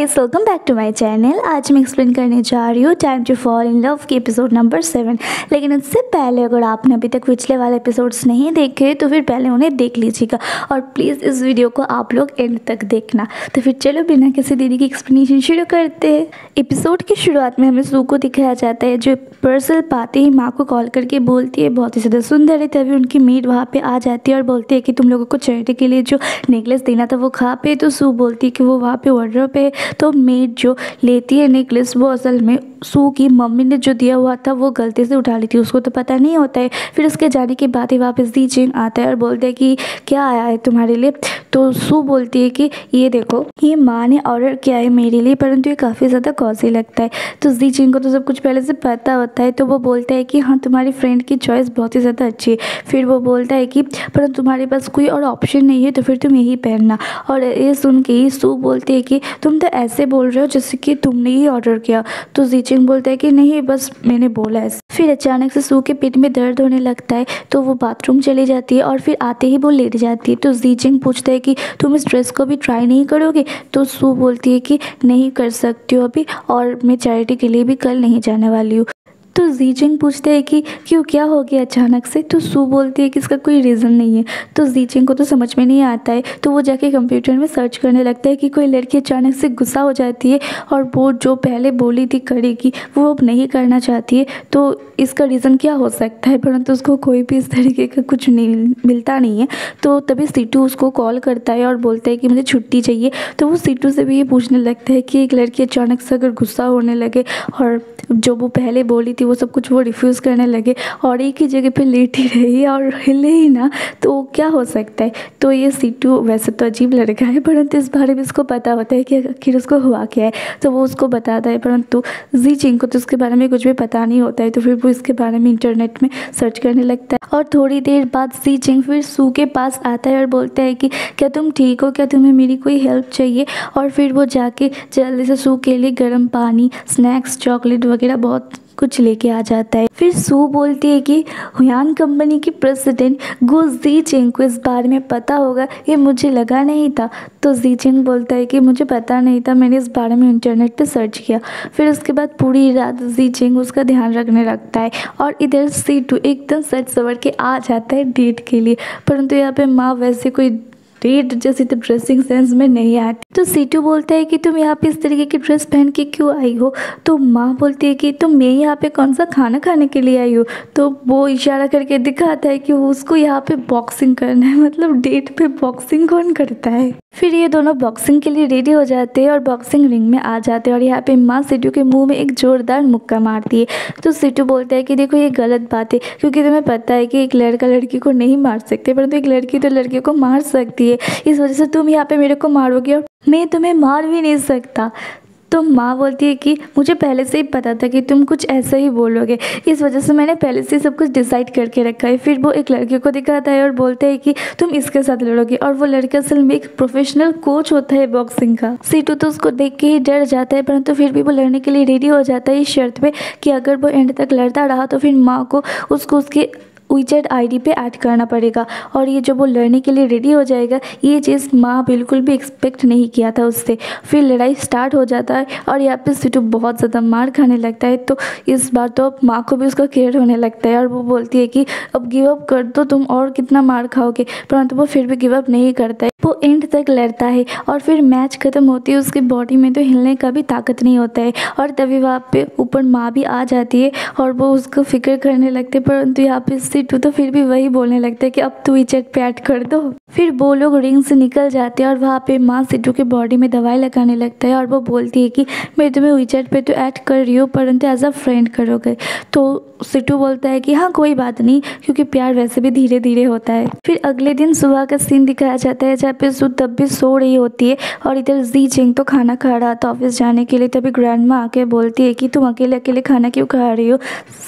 Guys, welcome back to my channel. आज मैं explain करने जा रही हूँ time to fall in love के एपिसोड नंबर 7। लेकिन उससे पहले अगर आपने अभी तक पिछले वाले एपिसोड्स नहीं देखे तो फिर पहले उन्हें देख लीजिएगा और प्लीज़ इस वीडियो को आप लोग एंड तक देखना। तो फिर चलो बिना किसी देरी की एक्सप्लेनेशन शुरू करते हैं। एपिसोड की शुरुआत में हमें सू को दिखाया जाता है जो पार्सल पाते ही माँ को कॉल करके बोलती है बहुत ही ज़्यादा सुंदर है। तभी उनकी मेड वहाँ पे आ जाती है और बोलती है कि तुम लोगों को चैरिटी के लिए जो नेकलेस देना था वो खा पे। तो सू बोलती है कि वो वहाँ पे ऑर्डर पे। तो मेड जो लेती है नेकलेस वो असल में सू की मम्मी ने जो दिया हुआ था वो गलती से उठा ली थी, उसको तो पता नहीं होता है। फिर उसके जाने के बाद ही वापस दी जिन आता है और बोलते हैं कि क्या आया है तुम्हारे लिए। तो सू बोलती है कि ये देखो ये माँ ने ऑर्डर किया है मेरे लिए, परंतु ये काफ़ी ज़्यादा कॉस्टली लगता है। तो दी जिन को तो सब कुछ पहले से पता होता है। तो वो बोलता है कि हाँ तुम्हारी फ्रेंड की चॉइस बहुत ही ज़्यादा अच्छी है। फिर वो बोलता है कि परंतु तुम्हारे पास कोई और ऑप्शन नहीं है तो फिर तुम यही पहनना। और ये सुन के ही सू बोलती है कि तुम तो ऐसे बोल रहे हो जैसे कि तुमने ही ऑर्डर किया। तो जीचिंग बोलता है कि नहीं बस मैंने बोला है। फिर अचानक से सू के पेट में दर्द होने लगता है तो वो बाथरूम चली जाती है और फिर आते ही वो लेट जाती है। तो जीचिंग पूछता है कि तुम इस ड्रेस को भी ट्राई नहीं करोगे। तो सू बोलती है कि नहीं कर सकती हो अभी, और मैं चैरिटी के लिए भी कल नहीं जाने वाली हूँ। तो जीचिंग पूछते हैं कि क्यों क्या हो गया अचानक से। तो सू बोलती है कि इसका कोई रीज़न नहीं है। तो जीचिंग को तो समझ में नहीं आता है। तो वो जाके कंप्यूटर में सर्च करने लगता है कि कोई लड़की अचानक से गुस्सा हो जाती है और वो जो पहले बोली थी करेगी वो अब नहीं करना चाहती है। तो इसका रीज़न क्या हो सकता है, परंतु उसको कोई भी इस तरीके का कुछ नहीं मिलता नहीं है। तो तभी सीटू उसको कॉल करता है और बोलता है कि मुझे छुट्टी चाहिए। तो वो सीटू से भी ये पूछने लगता है कि एक लड़की अचानक से अगर गुस्सा होने लगे और जो वो पहले बोली थी वो सब कुछ वो रिफ्यूज़ करने लगे और एक ही जगह पे लेटी रही और हिले ही ना, तो क्या हो सकता है। तो ये सीटू वैसे तो अजीब लड़का है परंतु इस बारे में इसको पता होता है कि आखिर उसको हुआ क्या है। तो वो उसको बताता है, परंतु जीचिंग को तो उसके बारे में कुछ भी पता नहीं होता है। तो फिर वो इसके बारे में इंटरनेट में सर्च करने लगता है और थोड़ी देर बाद जीचिंग फिर सू के पास आता है और बोलता है कि क्या तुम ठीक हो, क्या तुम्हें मेरी कोई हेल्प चाहिए। और फिर वो जाके जल्दी से सू के लिए गर्म पानी, स्नैक्स, चॉकलेट वगैरह बहुत कुछ लेके आ जाता है। फिर सू बोलती है कि हुयान कंपनी की प्रेसिडेंट गु जीचिंग को इस बारे में पता होगा, ये मुझे लगा नहीं था। तो जीचिंग बोलता है कि मुझे पता नहीं था, मैंने इस बारे में इंटरनेट पे सर्च किया। फिर उसके बाद पूरी रात जीचिंग उसका ध्यान रखने लगता है और इधर सीटू एकदम सच सवर के आ जाता है डेट के लिए। परंतु यहाँ पे माँ वैसे कोई डेट जैसी तो ड्रेसिंग सेंस में नहीं आती। तो सीटू बोलता है कि तुम यहाँ पे इस तरीके की ड्रेस पहन के क्यों आई हो। तो माँ बोलती है कि तो मैं यहाँ पे कौन सा खाना खाने के लिए आई हूँ। तो वो इशारा करके दिखाता है कि उसको यहाँ पे बॉक्सिंग करना है, मतलब डेट पे बॉक्सिंग कौन करता है। फिर ये दोनों बॉक्सिंग के लिए रेडी हो जाते हैं और बॉक्सिंग रिंग में आ जाते हैं और यहाँ पे माँ सीटू के मुंह में एक जोरदार मुक्का मारती है। तो सीटू बोलता है कि देखो ये गलत बात है, क्योंकि तुम्हें पता है कि एक लड़का लड़की को नहीं मार सकते, परंतु एक लड़की तो लड़के को मार सकती है। इस वजह से तुम यहाँ पे मेरे को मारोगे और मैं तुम्हें मार भी नहीं सकता। तो माँ बोलती है कि मुझे पहले से ही पता था कि तुम कुछ ऐसा ही बोलोगे, इस वजह से मैंने पहले से सब कुछ डिसाइड करके रखा है। फिर वो एक लड़के को दिखाता है और बोलता है कि तुम इसके साथ लड़ोगे, और वो लड़का असल में एक प्रोफेशनल कोच होता है बॉक्सिंग का। सीटू तो उसको देख के ही डर जाता है, परंतु फिर भी वो लड़ने के लिए रेडी हो जाता है इस शर्त पे कि अगर वो एंड तक लड़ता रहा तो फिर माँ को उसको उसके WeChat ID पे ऐड करना पड़ेगा। और ये जब वो लड़ने के लिए रेडी हो जाएगा, ये चीज़ माँ बिल्कुल भी एक्सपेक्ट नहीं किया था उससे। फिर लड़ाई स्टार्ट हो जाता है और यहाँ पे सीटू बहुत ज़्यादा मार खाने लगता है। तो इस बार तो अब माँ को भी उसका केयर होने लगता है और वो बोलती है कि अब गिव अप कर दो, तुम और कितना मार खाओगे। परंतु वो फिर भी गिव अप नहीं करता है, वो एंड तक लड़ता है। और फिर मैच ख़त्म होती है, उसकी बॉडी में तो हिलने का भी ताकत नहीं होता है। और तभी वहाँ पे ऊपर माँ भी आ जाती है और वो उसको फिक्र करने लगते हैं, परंतु यहाँ पे सीटू तो फिर भी वही बोलने लगता है कि अब तू WeChat पे ऐड कर दो। फिर वो लोग रिंग से निकल जाते हैं और वहाँ पे माँ सीटू के बॉडी में दवाई लगाने लगता है और वो बोलती है कि मैं तुम्हें WeChat पे तो ऐड कर रही हूँ, परंतु एज अ फ्रेंड करोगे। तो सीटू बोलता है कि हाँ कोई बात नहीं, क्योंकि प्यार वैसे भी धीरे धीरे होता है। फिर अगले दिन सुबह का सीन दिखाया जाता है जहाँ पे सू तब भी सो रही होती है और इधर जीचिंग तो खाना खा रहा था ऑफिस जाने के लिए। तभी ग्रैंड माँ आके बोलती है कि तुम अकेले अकेले खाना क्यों खा रही हो,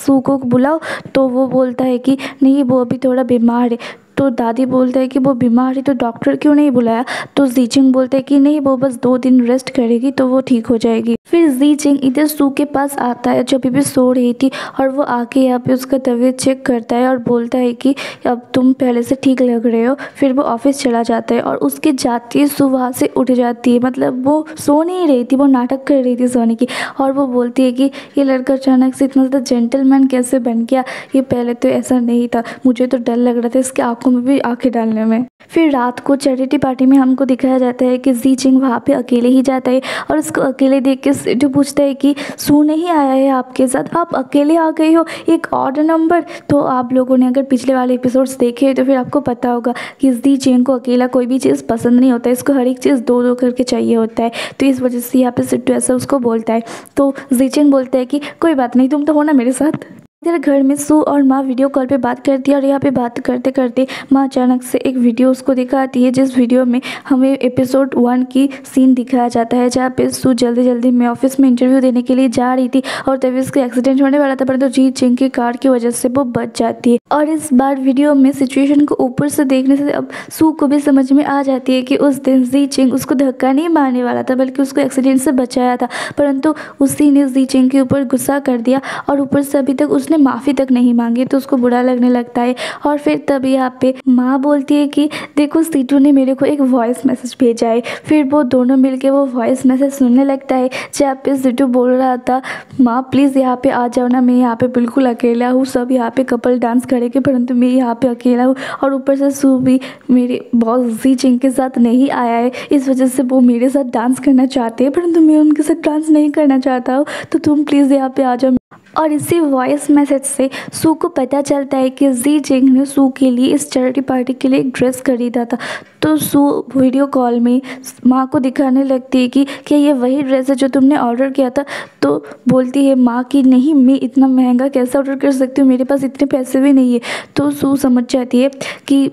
सू को बुलाओ। तो वो बोलता है कि नहीं वो अभी थोड़ा बीमार है। तो दादी बोलता है कि वो बीमार है तो डॉक्टर क्यों नहीं बुलाया। तो जीचिंग बोलता है कि नहीं, वो बस 2 दिन रेस्ट करेगी तो वो ठीक हो जाएगी। फिर जीचिंग इधर सू के पास आता है जो अभी सो रही थी, और वो आके यहाँ पे उसका तबीयत चेक करता है और बोलता है कि अब तुम पहले से ठीक लग रहे हो। फिर वो ऑफिस चला जाता है और उसके जाते ही सू वहाँ से उठ जाती है। मतलब वो सो नहीं रही थी, वो नाटक कर रही थी सोने की। और वो बोलती है कि ये लड़का अचानक से इतना ज़्यादा जेंटलमैन कैसे बन गया, ये पहले तो ऐसा नहीं था, मुझे तो डर लग रहा था इसके आंखों में भी आंखें डालने में। फिर रात को चैरिटी पार्टी में हमको दिखाया जाता है कि जीचिंग वहाँ पे अकेले ही जाता है और उसको अकेले देख के जो पूछता है कि सू नहीं आया है आपके साथ, आप अकेले आ गए हो, एक ऑड नंबर। तो आप लोगों ने अगर पिछले वाले एपिसोड्स देखे तो फिर आपको पता होगा कि जीचिंग को अकेला कोई भी चीज़ पसंद नहीं होता है, इसको हर एक चीज़ 2-2 करके चाहिए होता है। तो इस वजह से यहाँ पे सिट्टू ऐसा उसको बोलता है। तो जीचिंग बोलता है कि कोई बात नहीं, तुम तो हो ना मेरे साथ। इधर घर में सू और माँ वीडियो कॉल पे बात करती है और यहाँ पे बात करते करते माँ अचानक से एक वीडियो उसको दिखाती है, जिस वीडियो में हमें एपिसोड 1 की सीन दिखाया जाता है, जहाँ पे सू जल्दी जल्दी में ऑफिस में इंटरव्यू देने के लिए जा रही थी और तभी उसका एक्सीडेंट होने वाला था, परंतु जीचिंग की कार की वजह से वो बच जाती है। और इस बार वीडियो में सिचुएशन को ऊपर से देखने से अब सू को भी समझ में आ जाती है कि उस दिन जीचिंग उसको धक्का नहीं मारने वाला था बल्कि उसको एक्सीडेंट से बचाया था, परंतु उसी ने जीचिंग के ऊपर गुस्सा कर दिया और ऊपर से अभी तक उसने माफ़ी तक नहीं मांगी, तो उसको बुरा लगने लगता है। और फिर तब यहाँ पे माँ बोलती है कि देखो सीटू ने मेरे को एक वॉइस मैसेज भेजा है। फिर वो दोनों मिलके वो वॉइस मैसेज सुनने लगता है जहाँ पे सीटू बोल रहा था, माँ प्लीज़ यहाँ पे आ जाओ ना, मैं यहाँ पे बिल्कुल अकेला हूँ, सब यहाँ पे कपल डांस करेंगे परंतु मैं यहाँ पे अकेला हूँ। और ऊपर से सू भी मेरे बॉस जीचिंग के साथ नहीं आया है, इस वजह से वो मेरे साथ डांस करना चाहते हैं परंतु मैं उनके साथ डांस नहीं करना चाहता हूँ, तो तुम प्लीज़ यहाँ पे आ जाओ। और इसी वॉइस मैसेज से सू को पता चलता है कि जीचिंग ने सू के लिए इस चैरिटी पार्टी के लिए एक ड्रेस खरीदा था। तो सू वीडियो कॉल में माँ को दिखाने लगती है कि क्या ये वही ड्रेस है जो तुमने ऑर्डर किया था। तो बोलती है माँ कि नहीं, मैं इतना महंगा कैसे ऑर्डर कर सकती हूँ, मेरे पास इतने पैसे भी नहीं है। तो सू समझ जाती है कि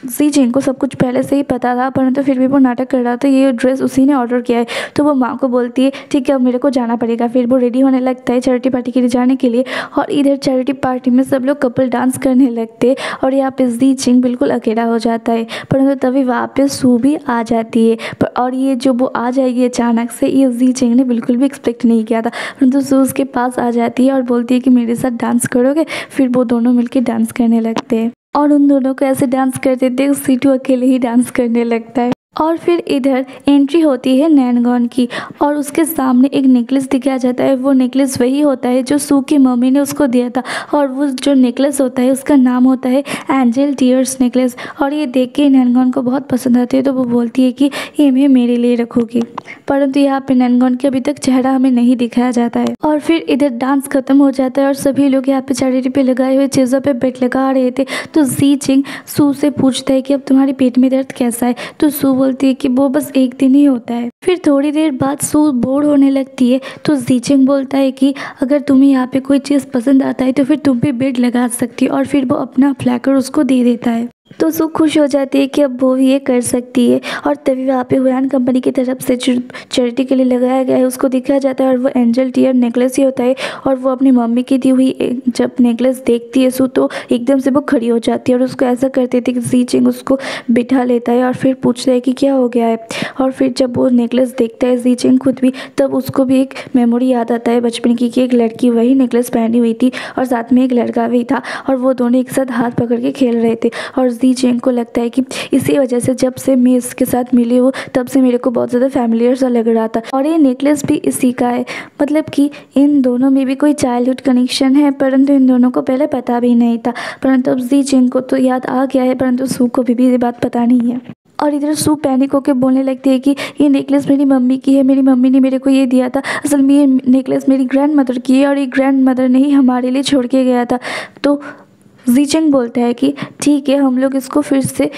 जीचिंग को सब कुछ पहले से ही पता था, परंतु फिर भी वो नाटक कर रहा था, ये ड्रेस उसी ने ऑर्डर किया है। तो वो माँ को बोलती है ठीक है अब मेरे को जाना पड़ेगा। फिर वो रेडी होने लगता है चैरिटी पार्टी के लिए जाने के लिए, और इधर चैरिटी पार्टी में सब लोग कपल डांस करने लगते और यहाँ पे जीचिंग बिल्कुल अकेला हो जाता है, परंतु तभी वहाँ पे सू भी आ जाती है। और ये जो वो आ जाएगी अचानक से, ये जीचिंग ने बिल्कुल भी एक्सपेक्ट नहीं किया था, परंतु सू उसके पास आ जाती है और बोलती है कि मेरे साथ डांस करोगे। फिर वो दोनों मिलकर डांस करने लगते हैं और उन दोनों को ऐसे डांस करते थे सीटू अकेले ही डांस करने लगता है। और फिर इधर एंट्री होती है नैनगॉन की और उसके सामने एक नेकलेस दिखाया जाता है। वो नेकलेस वही होता है जो सू की मम्मी ने उसको दिया था, और वो जो नेकलेस होता है उसका नाम होता है एंजल टीयर्स नेकलेस। और ये देख के नैनगॉन को बहुत पसंद आती है, तो वो बोलती है कि ये मैं मेरे लिए रखूँगी, परंतु यहाँ पे नैनगॉन के अभी तक चेहरा हमें नहीं दिखाया जाता है। और फिर इधर डांस खत्म हो जाता है और सभी लोग यहाँ पे चैरिटी पे लगाए हुए चीज़ों पे बेट लगा रहे थे। तो जीचिंग सू से पूछता है कि अब तुम्हारे पेट में दर्द कैसा है। तो सू बोलती है कि वो बस एक दिन ही होता है। फिर थोड़ी देर बाद सू बोर होने लगती है, तो जीचिंग बोलता है कि अगर तुम्हें यहाँ पे कोई चीज़ पसंद आता है तो फिर तुम भी बेड लगा सकती हो, और फिर वो अपना फ्लैकर उसको दे देता है। तो सू खुश हो जाती है कि अब वो ये कर सकती है। और तभी वहाँ पे हुयान कंपनी की तरफ से चैरिटी के लिए लगाया गया है उसको दिखाया जाता है, और वो एंजल टीयर नेकलेस ही होता है। और वो अपनी मम्मी की दी हुई जब नेकलेस देखती है सू, तो एकदम से वो खड़ी हो जाती है और उसको ऐसा करती थी कि जीचिंग उसको बिठा लेता है और फिर पूछता है कि क्या हो गया है। और फिर जब वो नेकलेस देखता है जीचिंग खुद भी, तब उसको भी एक मेमोरी याद आता है बचपन की कि एक लड़की वही नेकलेस पहनी हुई थी और साथ में एक लड़का भी था, और वो दोनों एक साथ हाथ पकड़ के खेल रहे थे। और जीचिंग को लगता है कि इसी वजह से जब से मैं इसके साथ मिली हूँ तब से मेरे को बहुत ज़्यादा फैमिलियर सा लग रहा था, और ये नेकलेस भी इसी का है। मतलब कि इन दोनों में भी कोई चाइल्डहुड कनेक्शन है, परंतु इन दोनों को पहले पता भी नहीं था। परंतु अब जीचिंग को तो याद आ गया है, परंतु सू को भी ये बात पता नहीं है। और इधर सू पैनिक होकर बोलने लगती है कि ये नेकलेस मेरी मम्मी की है, मेरी मम्मी ने मेरे को ये दिया था, असल में ये नेकलेस मेरी ग्रैंड मदर की है और ये ग्रैंड मदर ने ही हमारे लिए छोड़ के गया था। तो जीचिंग बोलता है कि ठीक है, हम लोग इसको फिर से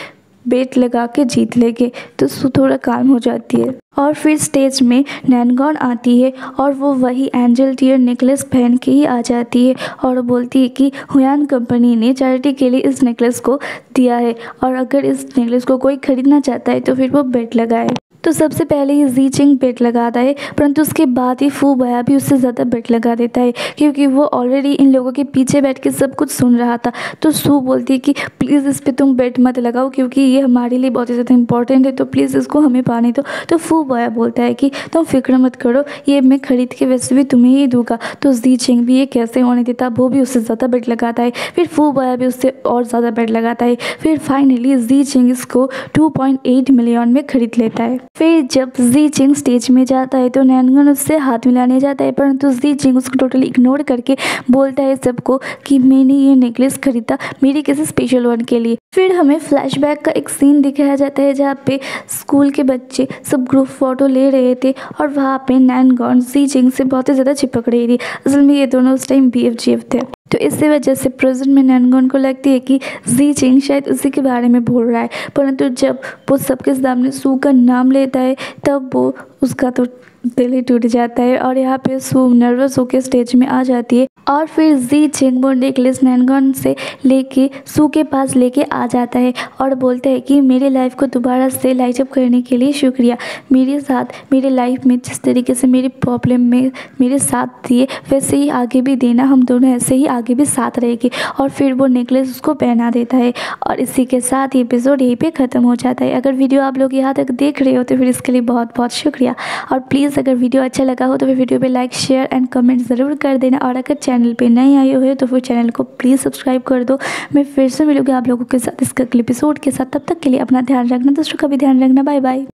बेट लगा के जीत लेंगे। तो सू थोड़ा काम हो जाती है। और फिर स्टेज में नैनगॉन आती है और वो वही एंजल टीयर नेकलेस पहन के ही आ जाती है और बोलती है कि हुयान कंपनी ने चैरिटी के लिए इस नेकलेस को दिया है, और अगर इस नेकलेस को कोई खरीदना चाहता है तो फिर वो बेट लगाए। तो सबसे पहले ही जी चिंग बेट लगाता है, परंतु उसके बाद ही फू बया भी उससे ज़्यादा बेट लगा देता है, क्योंकि वो ऑलरेडी इन लोगों के पीछे बैठ के सब कुछ सुन रहा था। तो सू बोलती है कि प्लीज़ इस पर तुम बेट मत लगाओ, क्योंकि ये हमारे लिए बहुत ही ज़्यादा इंपॉर्टेंट है, तो प्लीज़ इसको हमें पाने दो। तो फू बया बोलता है कि तुम फिक्र मत करो, ये मैं खरीद के वैसे भी तुम्हें ही दूंगा। तो जी चिंग भी ये कैसे होने देता, वो भी उससे ज़्यादा बेट लगाता है। फिर फू बया भी उससे और ज़्यादा बेट लगाता है। फिर फाइनली जी चिंग इसको 2.8 मिलियन में खरीद लेता है। फिर जब जी चिंग स्टेज में जाता है तो नैनगन उससे हाथ मिलाने जाता है, परंतु जी चिंग उसको टोटली इग्नोर करके बोलता है सबको कि मैंने ये नेकलेस खरीदा मेरी किसी स्पेशल वन के लिए। फिर हमें फ्लैशबैक का एक सीन दिखाया जाता है जहाँ पे स्कूल के बच्चे सब ग्रुप फोटो ले रहे थे और वहाँ पे नैनगन जी चिंग से बहुत ही ज़्यादा चिपक रही थी। असल में ये दोनों उस टाइम BFGF थे। तो इसी वजह से प्रेजेंट में नैनगन को लगती है कि जी चिंग शायद उसी के बारे में बोल रहा है, परंतु जब वो सबके सामने सू का नाम लेता है तब वो उसका तो दिल ही टूट जाता है और यहाँ पे सू नर्वस होकर स्टेज में आ जाती है और फिर जी चिंग वो नेकलेस नैनगन से लेके सू के पास लेके आ जाता है और बोलता है कि मेरे लाइफ को दोबारा से लाइट अप करने के लिए शुक्रिया। मेरे साथ मेरे लाइफ में जिस तरीके से मेरी प्रॉब्लम में मेरे साथ दिए वैसे ही आगे भी देना, हम दोनों ऐसे ही आगे भी साथ रहेंगे। और फिर वो नेकलेस उसको पहना देता है और इसी के साथ ये एपिसोड यहीं पे ख़त्म हो जाता है। अगर वीडियो आप लोग यहाँ तक देख रहे हो तो फिर इसके लिए बहुत बहुत शुक्रिया। और प्लीज़ अगर वीडियो अच्छा लगा हो तो फिर वीडियो पे लाइक शेयर एंड कमेंट ज़रूर कर देना। और अगर चैनल पे नए आए हो तो फिर चैनल को प्लीज़ सब्सक्राइब कर दो। मैं फिर से मिलूँगी आप लोगों के साथ इसका एपिसोड के साथ। तब तक के लिए अपना ध्यान रखना, दूसरों का भी ध्यान रखना। Bye bye.